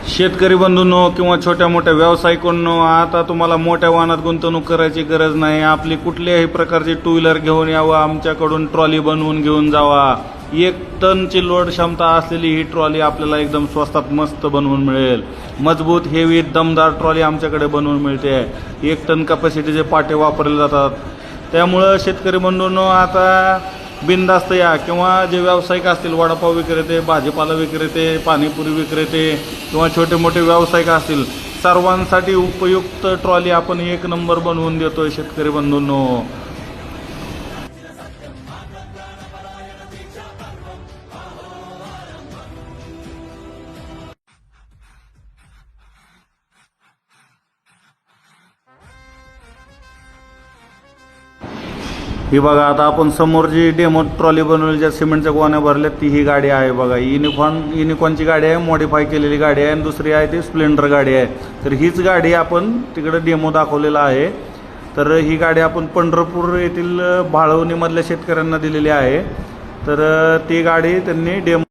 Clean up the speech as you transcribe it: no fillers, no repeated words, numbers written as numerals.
शेतकरी बंधूंनो किंवा छोट्या मोठ्या व्यावसायिकांनो, आता तुम्हाला मोठ्या वाहनात गुंतवणूक करायची गरज नाही। आपली कुठल्याही प्रकारची टू व्हीलर घेऊन यावं, आमच्याकडून ट्रॉली बनवून घेऊन जावा। 1 टनची लोड क्षमता असलेली ही ट्रॉली आपल्याला एकदम स्वस्तात मस्त बनवून मिळेल। मजबूत हेवी दमदार ट्रॉली आमच्याकडे बनवून मिळते। 1 टन कॅपॅसिटीचे पाटे वापरले जातात। त्यामुळं शेतकरी बंधूंनो, आता बिनधास्त या, किंवा जे व्यावसायिक असतील, वडापाव विक्रेते, भाजीपाला विक्रेते, पाणीपुरी विक्रेते किंवा छोटे मोठे व्यावसायिक असतील, सर्वांसाठी उपयुक्त ट्रॉली आपण 1 नंबर बनवून देतोय शेतकरी बंधूंनो। ही बघा, आता आपण समोर जी डेमो ट्रॉली बनवली, ज्या सिमेंटच्या गोण्या भरल्यात, ती ही गाडी आहे बघा। युनिकॉर्नची गाडी आहे, मॉडिफाय केलेली गाडी आहे, आणि दुसरी आहे ती स्प्लेंडर गाडी आहे। तर हीच गाडी आपण तिकडे डेमो दाखवलेला आहे। तर ही गाडी आपण पंढरपूर येथील भाळवणीमधल्या शेतकऱ्यांना दिलेली आहे। तर ती गाडी त्यांनी डेमो